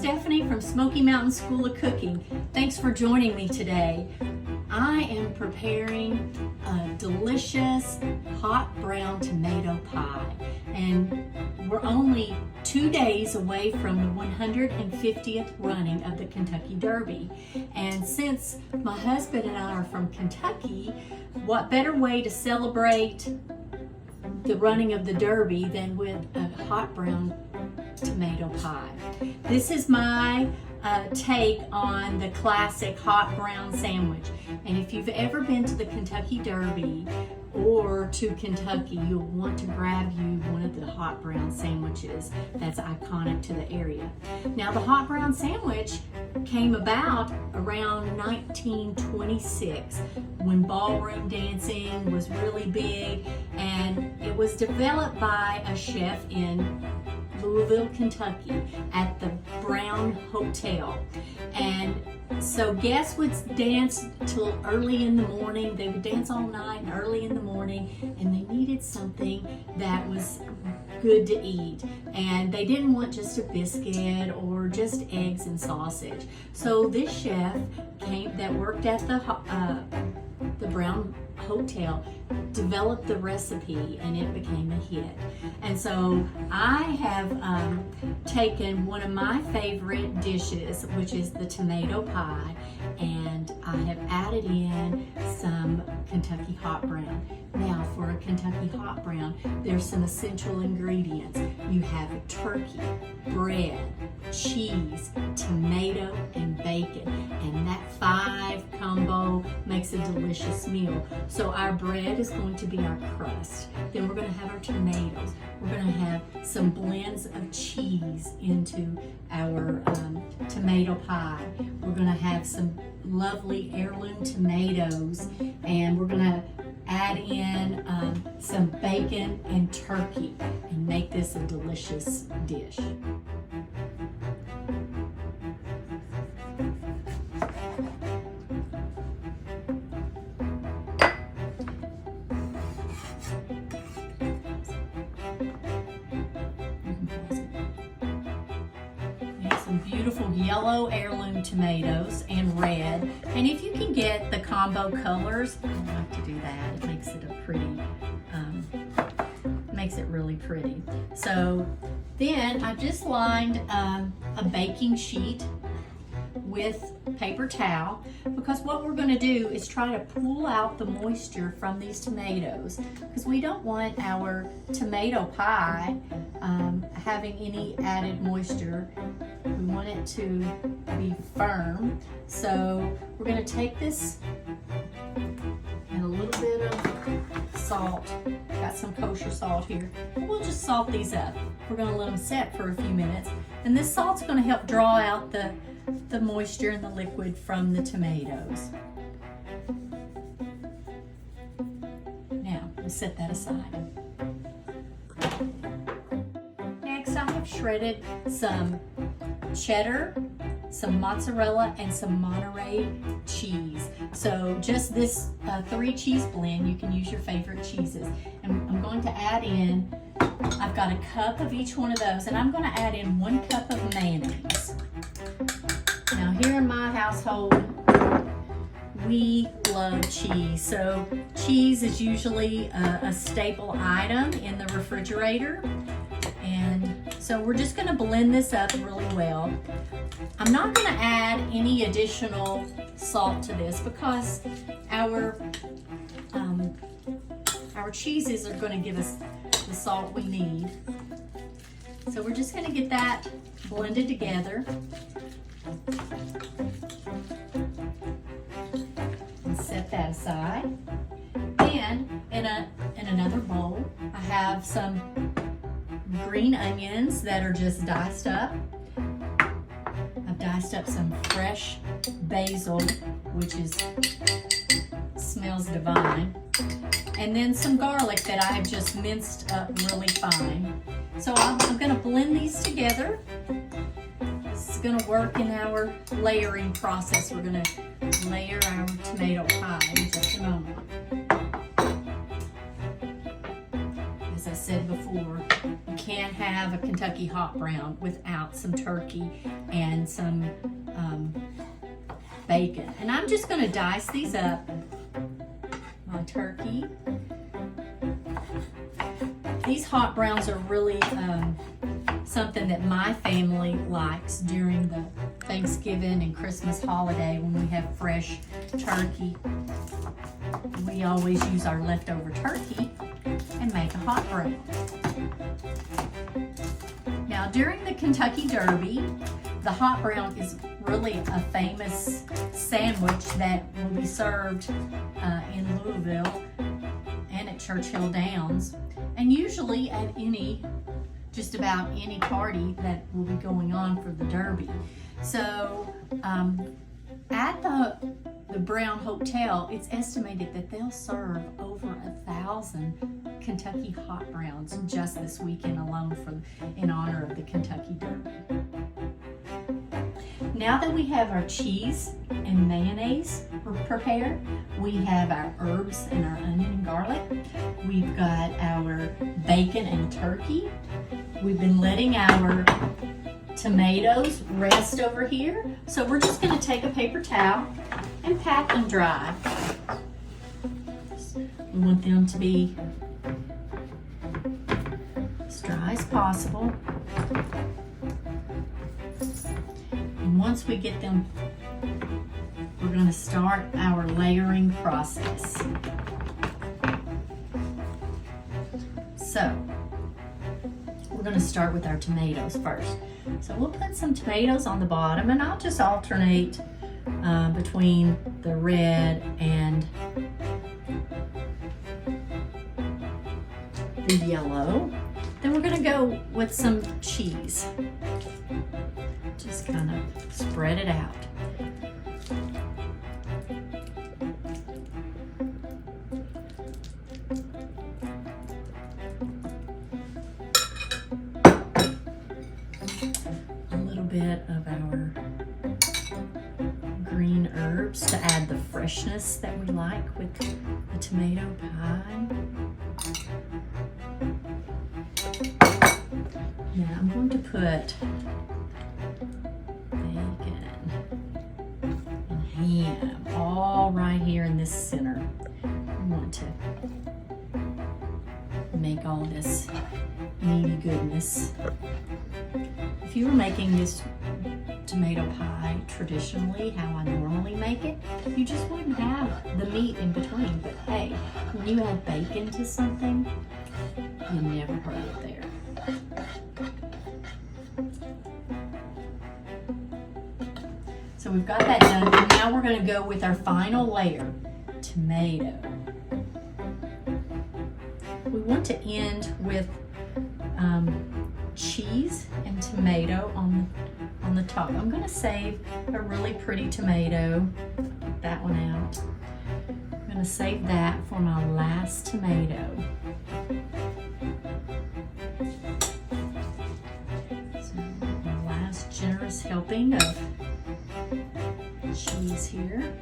Stephanie from Smoky Mountain School of Cooking. Thanks for joining me today. I am preparing a delicious hot brown tomato pie, and we're only 2 days away from the 150th running of the Kentucky Derby. And since my husband and I are from Kentucky, what better way to celebrate the running of the Derby than with a hot brown tomato pie. This is my take on the classic hot brown sandwich. And if you've ever been to the Kentucky Derby or to Kentucky, you'll want to grab you one of the hot brown sandwiches that's iconic to the area. Now, the hot brown sandwich came about around 1926 when ballroom dancing was really big, and it was developed by a chef in Louisville, Kentucky at the Brown Hotel. And so guests would dance till early in the morning. They would dance all night and early in the morning, and they needed something that was good to eat. And they didn't want just a biscuit or just eggs and sausage. So this chef that worked at the Brown Hotel developed the recipe, and it became a hit. And so I have taken one of my favorite dishes, which is the tomato pie, and I have added in some Kentucky hot brown. Now, for a Kentucky hot brown, there's some essential ingredients. You have turkey, bread, cheese, tomato, and bacon, and that 5 combo makes a delicious meal. So our bread is going to be our crust. Then we're going to have our tomatoes. We're going to have some blends of cheese into our tomato pie. We're going to have some lovely heirloom tomatoes, and we're going to add in some bacon and turkey and make this a delicious dish. Some beautiful yellow heirloom tomatoes and red, and if you can get the combo colors, I like to do that. It makes it a pretty, makes it really pretty. So then I just lined a baking sheet with paper towel, because what we're going to do is try to pull out the moisture from these tomatoes, because we don't want our tomato pie having any added moisture. We want it to be firm. So we're going to take this and a little bit of salt. Got some kosher salt here. We'll just salt these up. We're going to let them set for a few minutes, and this salt's going to help draw out the moisture and the liquid from the tomatoes. Now, we'll set that aside. Next, I have shredded some cheddar, some mozzarella, and some Monterey cheese. So just this 3 cheese blend. You can use your favorite cheeses. And I'm going to add in, I've got a cup of each one of those, and I'm going to add in 1 cup of mayonnaise. Now, here in my household, we love cheese. So cheese is usually a staple item in the refrigerator. And so we're just going to blend this up really well. I'm not going to add any additional salt to this, because our cheeses are going to give us the salt we need. So we're just going to get that blended together. And set that aside. And in another bowl, I have some green onions that are just diced up. I've diced up some fresh basil, which smells divine. And then some garlic that I have just minced up really fine. So I'm going to blend these together. This is going to work in our layering process. We're going to layer our tomato pie in just a moment. As I said before, you can't have have a Kentucky hot brown without some turkey and some bacon. And I'm just going to dice these up. My turkey. These hot browns are really something that my family likes during the Thanksgiving and Christmas holiday when we have fresh turkey. We always use our leftover turkey and make a hot brown. Now during the Kentucky Derby, the hot brown is really a famous sandwich that will be served in Louisville and at Churchill Downs, and usually at just about any party that will be going on for the Derby. So at the Brown Hotel, it's estimated that they'll serve over 1,000 Kentucky hot browns just this weekend alone in honor of the Kentucky Derby. Now that we have our cheese and mayonnaise prepared, we have our herbs and our onion and garlic. We've got our bacon and turkey. We've been letting our tomatoes rest over here. So we're just going to take a paper towel and pat them dry. We want them to be as dry as possible. And once we get them, we're going to start our layering process. So, we're going to start with our tomatoes first. So we'll put some tomatoes on the bottom, and I'll just alternate between the red and the yellow. Then we're going to go with some cheese. Just kind of spread it out. A little bit of our green herbs to add the freshness that we like with the tomato pie. Now I'm going to put ham all right here in this center. I want to make all this meaty goodness. If you were making this tomato pie traditionally, how I normally make it, you just wouldn't have the meat in between. But hey, when you add bacon to something, you never heard it there. So we've got that done, and now we're going to go with our final layer, tomato. We want to end with cheese and tomato on the top. I'm going to save a really pretty tomato. Take that one out. I'm going to save that for my last tomato. So my last generous helping of cheese here.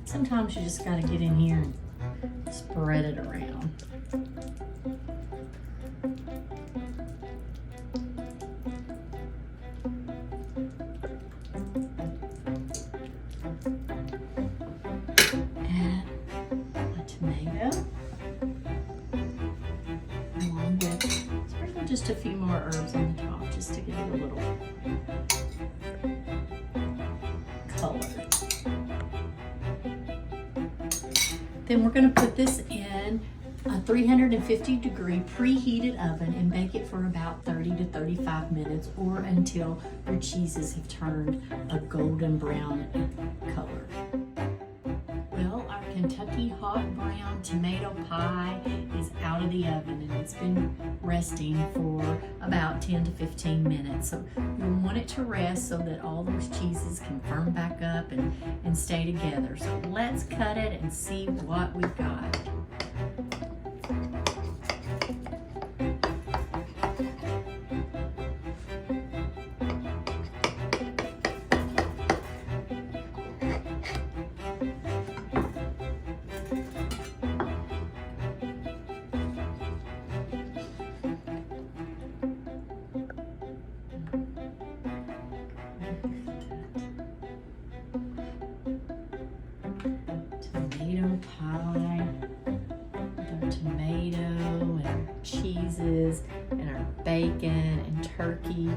Sometimes you just got to get in here and spread it around. Add a tomato. Along with, sprinkle just a few more herbs on the top just to give it a little color. Then we're going to put this in a 350 degree preheated oven and bake it for about 30 to 35 minutes or until your cheeses have turned a golden brown color. Well, our Kentucky hot brown tomato pie is out of the oven and it's been resting for about 10 to 15 minutes. So you'll want it to rest so that all those cheeses can firm back up and stay together. So let's cut it and see what we've got. cheeses and our bacon and turkey.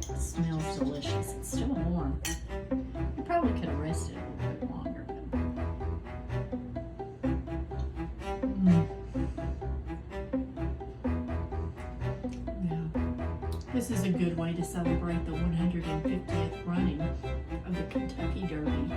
It smells delicious. It's still warm. You probably could have rested a little bit longer. This is a good way to celebrate the 150th running of the Kentucky Derby.